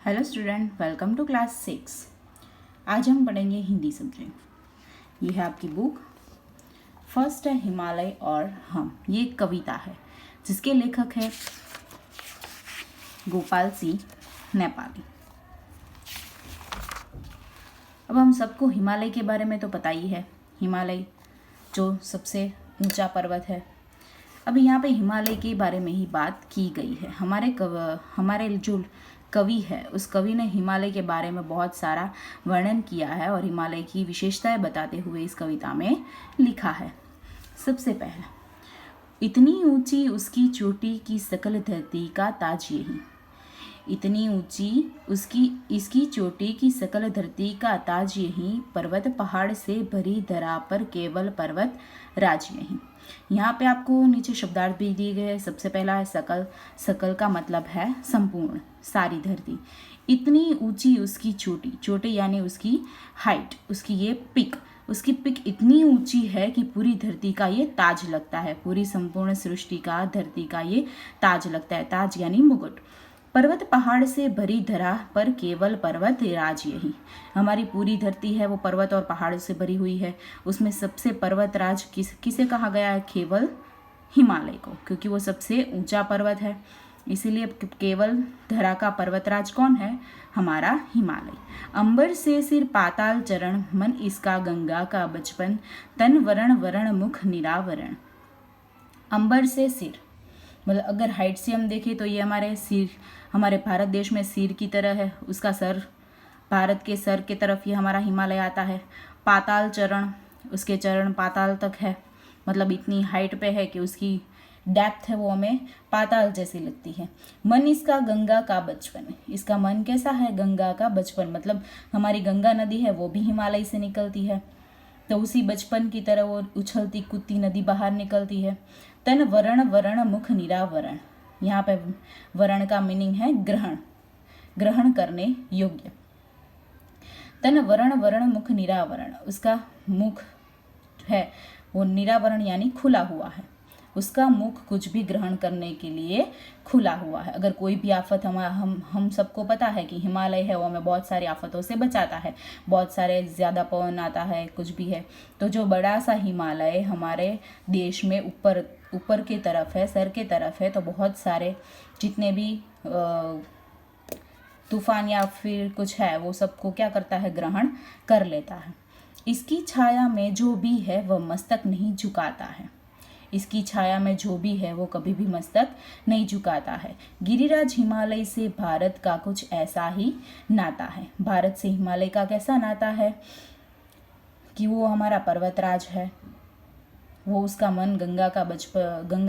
Hello student, welcome to class 6। आज हम पढ़ेंगे हिंदी सब्जेक्ट। ये है आपकी बुक। फर्स्ट है हिमालय और हम। ये एक कविता है जिसके लेखक है गोपाल सिंह नेपाली। अब हम सबको हिमालय के बारे में तो पता ही है। हिमालय जो सबसे ऊंचा पर्वत है। अब यहाँ पे हिमालय के बारे में ही बात की गई है। हमारे जो कवि है उस कवि ने हिमालय के बारे में बहुत सारा वर्णन किया है और हिमालय की विशेषताएं बताते हुए इस कविता में लिखा है। सबसे पहला, इतनी ऊंची उसकी चोटी की सकल धरती का ताज यही। इतनी ऊंची इसकी चोटी की सकल धरती का ताज यही, पर्वत पहाड़ से भरी धरा पर केवल पर्वत राज यही। यहाँ पे आपको नीचे शब्दार्थ भी दिए गए हैं। सबसे पहला है सकल। सकल का मतलब है संपूर्ण, सारी धरती। इतनी ऊंची उसकी चोटी, चोटी यानी उसकी हाइट, उसकी ये पिक, उसकी पिक इतनी ऊंची है कि पूरी धरती का ये ताज लगता है। पूरी संपूर्ण सृष्टि का, धरती का ये ताज लगता है। ताज यानी मुकुट। पर्वत पहाड़ से भरी धरा पर केवल पर्वत राज यही। हमारी पूरी धरती है वो पर्वत और पहाड़ से भरी हुई है। उसमें सबसे पर्वत राज किसे कहा गया है? केवल हिमालय को, क्योंकि वो सबसे ऊंचा पर्वत है। इसीलिए केवल धरा का पर्वतराज कौन है? हमारा हिमालय। अंबर से सिर पाताल चरण, मन इसका गंगा का बचपन, तन वरण वरण मुख निरावरण। अंबर से सिर मतलब अगर हाइट से हम देखें तो ये हमारे सिर, हमारे भारत देश में सिर की तरह है। उसका सर, भारत के सर के तरफ ये हमारा हिमालय आता है। पाताल चरण, उसके चरण पाताल तक है, मतलब इतनी हाइट पे है कि उसकी डेप्थ है वो हमें पाताल जैसी लगती है। मन इसका गंगा का बचपन, इसका मन कैसा है? गंगा का बचपन, मतलब हमारी गंगा नदी है वो भी हिमालय से निकलती है, तो उसी बचपन की तरह वो उछलती कूदती नदी बाहर निकलती है। तन वरण वरण मुख निरावरण, यहाँ पे वरण का मीनिंग है ग्रहण, ग्रहण करने योग्य। तन वरण वरण मुख निरावरण, उसका मुख है वो निरावरण यानी खुला हुआ है। उसका मुख कुछ भी ग्रहण करने के लिए खुला हुआ है। अगर कोई भी आफत हम सबको पता है कि हिमालय है वो हमें बहुत सारी आफतों से बचाता है। बहुत सारे ज़्यादा पवन आता है, कुछ भी है, तो जो बड़ा सा हिमालय हमारे देश में ऊपर की तरफ है, सर के तरफ है, तो बहुत सारे जितने भी तूफान या फिर कुछ है वो सबको क्या करता है? ग्रहण कर लेता है। इसकी छाया में जो भी है वह मस्तक नहीं झुकाता है। इसकी छाया में जो भी है वो कभी भी मस्तक नहीं झुकाता है। गिरिराज हिमालय से भारत का कुछ ऐसा ही नाता है। भारत से हिमालय का कैसा नाता है कि वो हमारा पर्वतराज है, वो उसका मन गंगा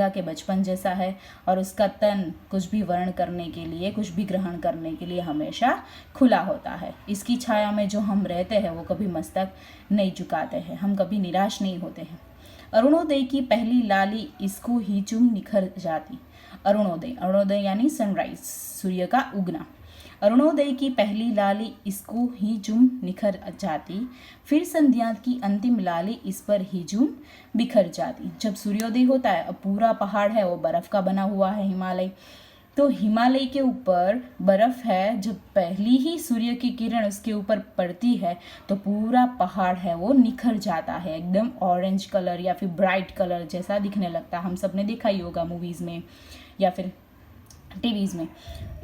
के बचपन जैसा है, और उसका तन कुछ भी वर्ण करने के लिए, कुछ भी ग्रहण करने के लिए हमेशा खुला होता है। इसकी छाया में जो हम रहते हैं वो कभी मस्तक नहीं झुकाते हैं, हम कभी निराश नहीं होते हैं। अरुणोदय की पहली लाली इसको ही चुम निखर जाती। अरुणोदय, अरुणोदय यानी सनराइज, सूर्य का उगना। अरुणोदय की पहली लाली इसको ही चुम निखर जाती, फिर संध्या की अंतिम लाली इस पर ही चुम बिखर जाती। जब सूर्योदय होता है, अब पूरा पहाड़ है वो बर्फ का बना हुआ है हिमालय, तो हिमालय के ऊपर बर्फ है। जब पहली ही सूर्य की किरण उसके ऊपर पड़ती है तो पूरा पहाड़ है वो निखर जाता है, एकदम ऑरेंज कलर या फिर ब्राइट कलर जैसा दिखने लगता है। हम सब ने देखा ही होगा मूवीज़ में या फिर टीवीज़ में।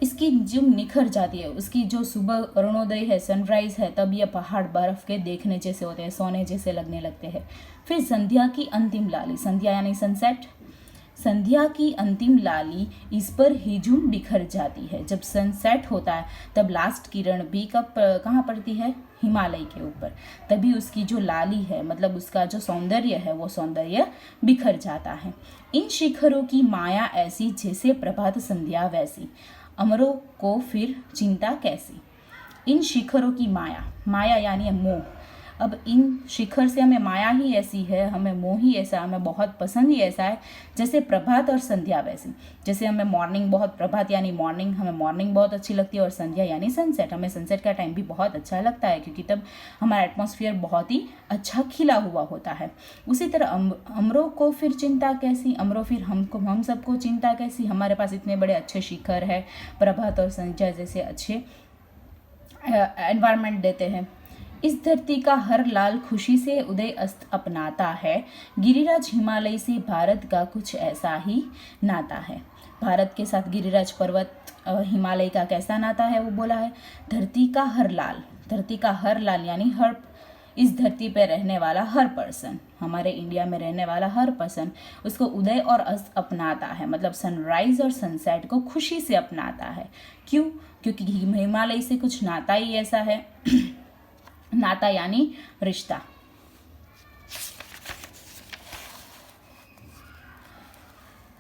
इसकी जो निखर जाती है, उसकी जो सुबह अरुणोदय है, सनराइज है, तब ये पहाड़ बर्फ के देखने जैसे होते हैं, सोने जैसे लगने लगते हैं। फिर संध्या की अंतिम लाली, संध्या यानी सनसेट, संध्या की अंतिम लाली इस पर हिजुम बिखर जाती है। जब सनसेट होता है तब लास्ट किरण भी कहाँ पड़ती है? हिमालय के ऊपर, तभी उसकी जो लाली है, मतलब उसका जो सौंदर्य है वो सौंदर्य बिखर जाता है। इन शिखरों की माया ऐसी जैसे प्रभात संध्या वैसी, अमरों को फिर चिंता कैसी। इन शिखरों की माया, माया यानी मोह। अब इन शिखर से हमें माया ही ऐसी है, हमें मोह ही ऐसा, हमें बहुत पसंद ही ऐसा है जैसे प्रभात और संध्या वैसी। जैसे हमें मॉर्निंग बहुत, प्रभात यानी मॉर्निंग, हमें मॉर्निंग बहुत अच्छी लगती है, और संध्या यानी सनसेट, हमें सनसेट का टाइम भी बहुत अच्छा लगता है क्योंकि तब हमारा एटमॉस्फेयर बहुत ही अच्छा खिला हुआ होता है। उसी तरह अमरों को फिर चिंता कैसी, अमरों फिर हम सबको चिंता कैसी। हमारे पास इतने बड़े अच्छे शिखर है, प्रभात और संध्या जैसे अच्छे एनवायरनमेंट देते हैं। इस धरती का हर लाल खुशी से उदय अस्त अपनाता है, गिरिराज हिमालय से भारत का कुछ ऐसा ही नाता है। भारत के साथ गिरिराज पर्वत हिमालय का कैसा नाता है वो बोला है। धरती का हर लाल यानी हर इस धरती पर रहने वाला हर पर्सन, हमारे इंडिया में रहने वाला हर पर्सन उसको उदय और अस्त अपनाता है, मतलब सनराइज और सनसेट को खुशी से अपनाता है। क्यों? क्योंकि हिमालय से कुछ नाता ही ऐसा है नाता यानी रिश्ता।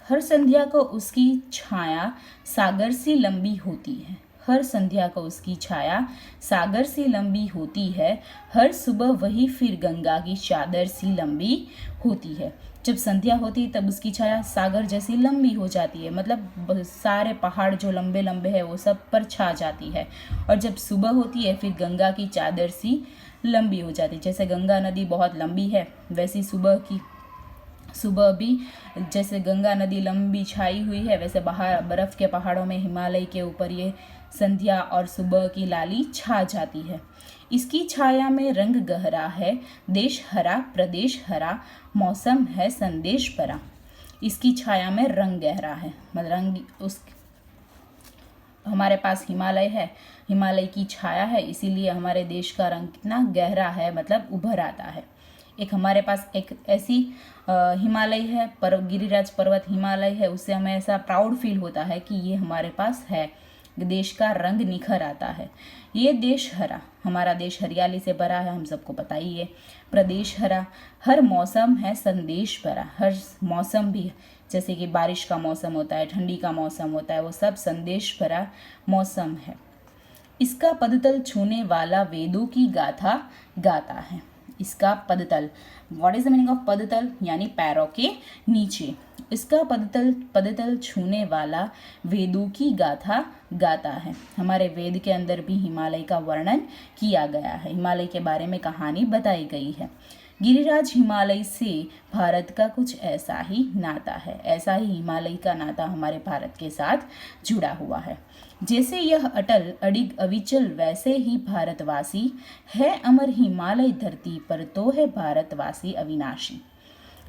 हर संध्या को उसकी छाया सागर सी लंबी होती है। हर संध्या को उसकी छाया सागर सी लंबी होती है, हर सुबह वही फिर गंगा की चादर सी लंबी होती है। जब संध्या होती है तब उसकी छाया सागर जैसी लंबी हो जाती है, मतलब सारे पहाड़ जो लंबे लंबे है वो सब पर छा जाती है। और जब सुबह होती है फिर गंगा की चादर सी लंबी हो जाती है। जैसे गंगा नदी बहुत लंबी है, वैसी सुबह भी जैसे गंगा नदी लंबी छाई हुई है, वैसे बाहर बर्फ के पहाड़ों में हिमालय के ऊपर ये संध्या और सुबह की लाली छा जाती है। इसकी छाया में रंग गहरा है, देश हरा प्रदेश हरा, मौसम है संदेश भरा। इसकी छाया में रंग गहरा है, मतलब रंग उस हमारे पास हिमालय है, हिमालय की छाया है, इसीलिए हमारे देश का रंग कितना गहरा है, मतलब उभर आता है। एक हमारे पास एक ऐसी हिमालय है, गिरिराज पर्वत हिमालय है, उससे हमें ऐसा प्राउड फील होता है कि ये हमारे पास है, देश का रंग निखर आता है। ये देश हरा, हमारा देश हरियाली से भरा है, हम सबको पता ही है। प्रदेश हरा, हर मौसम है संदेश भरा, हर मौसम भी जैसे कि बारिश का मौसम होता है, ठंडी का मौसम होता है, वो सब संदेश भरा मौसम है। इसका पदतल छूने वाला वेदों की गाथा गाता है। इसका पदतल, what is the meaning of पदतल? यानी पैरों के नीचे। इसका पदतल छूने वाला वेदों की गाथा गाता है। हमारे वेद के अंदर भी हिमालय का वर्णन किया गया है, हिमालय के बारे में कहानी बताई गई है। गिरिराज हिमालय से भारत का कुछ ऐसा ही नाता है, ऐसा ही हिमालय का नाता हमारे भारत के साथ जुड़ा हुआ है। जैसे यह अटल अडिग अविचल, वैसे ही भारतवासी है अमर, हिमालय धरती पर तो है भारतवासी अविनाशी।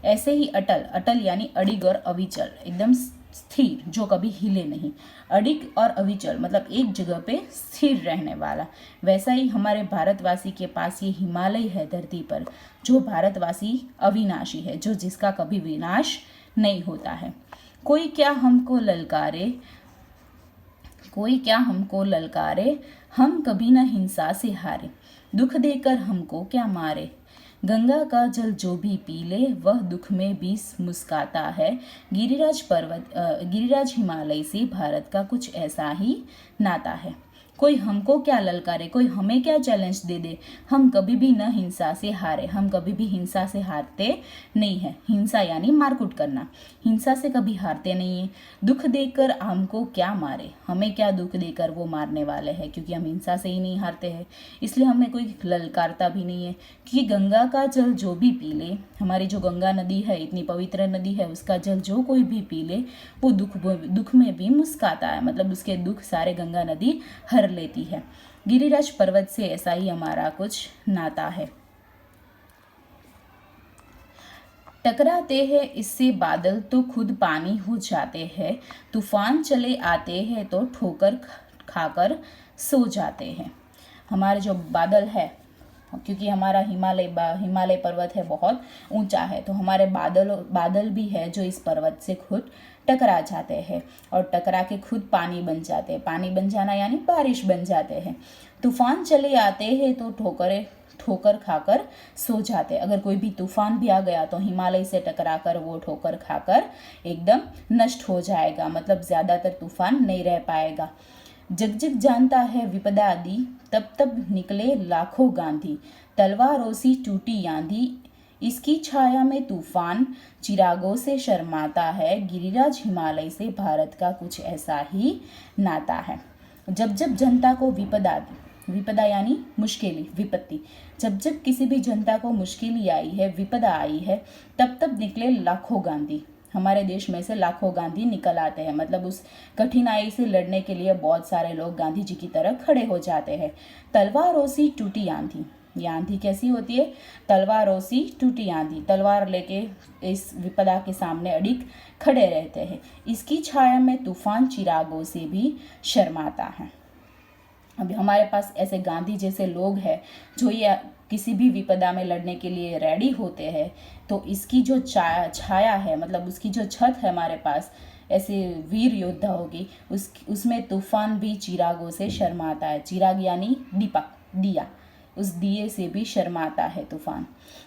ऐसे ही अटल यानी अडिग और अविचल, एकदम स्थिर, जो कभी हिले नहीं। अडिग और अविचल मतलब एक जगह पे स्थिर रहने वाला। वैसा ही हमारे भारतवासी के पास ये हिमालय है धरती पर, जो भारतवासी अविनाशी है, जो जिसका कभी विनाश नहीं होता है। कोई क्या हमको ललकारे, हम कभी न हिंसा से हारे, दुख देकर हमको क्या मारे। गंगा का जल जो भी पी ले, वह दुख में भी मुस्काता है। गिरिराज हिमालय से भारत का कुछ ऐसा ही नाता है। कोई हमको क्या ललकारे, कोई हमें क्या चैलेंज दे दे, हम कभी भी न हिंसा से हारे, हम कभी भी हिंसा से हारते नहीं है। हिंसा यानी मारकूट करना, हिंसा से कभी हारते नहीं है। दुख देकर हमको क्या मारे, हमें क्या दुख देकर वो मारने वाले हैं, क्योंकि हम हिंसा से ही नहीं हारते हैं, इसलिए हमें कोई ललकारता भी नहीं है। क्योंकि गंगा का जल जो भी पी ले, हमारी जो गंगा नदी है, इतनी पवित्र नदी है, उसका जल जो कोई भी पी ले, वो दुख में भी मुस्काता है, मतलब उसके दुख सारे गंगा नदी हर लेती है। गिरिराज पर्वत से ऐसा ही हमारा कुछ नाता है। टकराते हैं इससे बादल तो खुद पानी हो जाते हैं, तूफान चले आते हैं तो ठोकर खाकर सो जाते हैं। हमारे जो बादल है, क्योंकि हमारा हिमालय पर्वत है, बहुत ऊंचा है, तो हमारे बादल भी है जो इस पर्वत से खुद टकरा जाते हैं और टकरा के खुद पानी बन जाते हैं। पानी बन जाना यानी बारिश बन जाते हैं। तूफान चले आते हैं तो ठोकर खाकर सो जाते। अगर कोई भी तूफान भी आ गया तो हिमालय से टकराकर वो ठोकर खाकर एकदम नष्ट हो जाएगा, मतलब ज्यादातर तूफान नहीं रह पाएगा। जग जग जानता है विपदा आदि, तब तब निकले लाखों गांधी, तलवारों सी टूटी आंधी, इसकी छाया में तूफान चिरागों से शर्माता है। गिरिराज हिमालय से भारत का कुछ ऐसा ही नाता है। जब जब जनता को विपदा यानी मुश्किल, विपत्ति, जब जब किसी भी जनता को मुश्किल आई है, विपदा आई है, तब तब निकले लाखों गांधी। हमारे देश में से लाखों गांधी निकल आते हैं, मतलब उस कठिनाई से लड़ने के लिए बहुत सारे लोग गांधी जी की तरह खड़े हो जाते हैं। तलवारों सी टूटी आंधी, ये आंधी कैसी होती है? तलवारों सी टूटी आंधी, तलवार लेके इस विपदा के सामने अडिग खड़े रहते हैं। इसकी छाया में तूफान चिरागों से भी शर्माता है। अभी हमारे पास ऐसे गांधी जैसे लोग हैं जो ये किसी भी विपदा में लड़ने के लिए रेडी होते हैं, तो इसकी जो छाया है, मतलब उसकी जो छत है हमारे पास ऐसे वीर योद्धाओं की, उसमें तूफान भी चिरागों से शर्माता है। चिराग यानी दीपक, दिया, उस दिए से भी शर्माता है तूफान।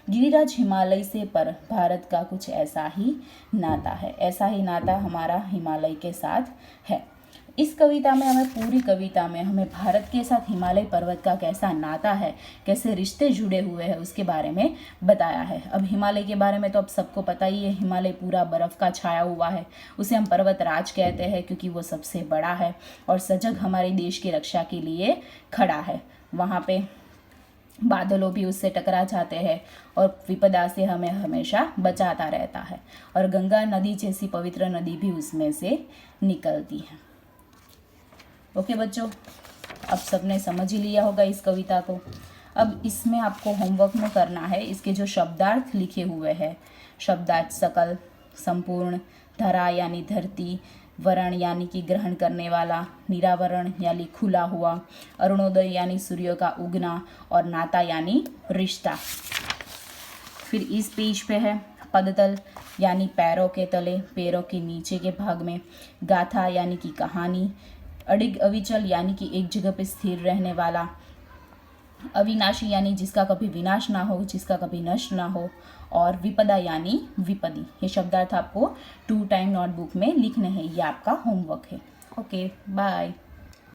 गिरिराज हिमालय से पर भारत का कुछ ऐसा ही नाता है, ऐसा ही नाता हमारा हिमालय के साथ है। इस कविता में हमें, पूरी कविता में हमें भारत के साथ हिमालय पर्वत का कैसा नाता है, कैसे रिश्ते जुड़े हुए हैं, उसके बारे में बताया है। अब हिमालय के बारे में तो अब सबको पता ही है, हिमालय पूरा बर्फ़ का छाया हुआ है। उसे हम पर्वतराज कहते हैं क्योंकि वो सबसे बड़ा है और सजग हमारे देश की रक्षा के लिए खड़ा है। वहाँ पे बादलों भी उससे टकरा जाते हैं और विपदा से हमें हमेशा बचाता रहता है। और गंगा नदी जैसी पवित्र नदी भी उसमें से निकलती है। ओके बच्चों, अब सबने समझ ही लिया होगा इस कविता को। अब इसमें आपको होमवर्क में करना है, इसके जो शब्दार्थ लिखे हुए हैं, शब्दार्थ सकल, संपूर्ण, धरा यानी धरती, वरण यानी कि ग्रहण करने वाला, निरावरण यानी खुला हुआ, अरुणोदय यानी सूर्य का उगना, और नाता यानी रिश्ता। फिर इस पेज पे है पदतल यानी पैरों के तले, पैरों के नीचे के भाग में, गाथा यानी कि कहानी, अडिग अविचल यानी कि एक जगह पे स्थिर रहने वाला, अविनाशी यानी जिसका कभी विनाश ना हो, जिसका कभी नष्ट ना हो, और विपदा यानी विपदी। ये शब्दार्थ आपको 2 टाइम नोटबुक में लिखने हैं, ये आपका होमवर्क है। Okay, bye.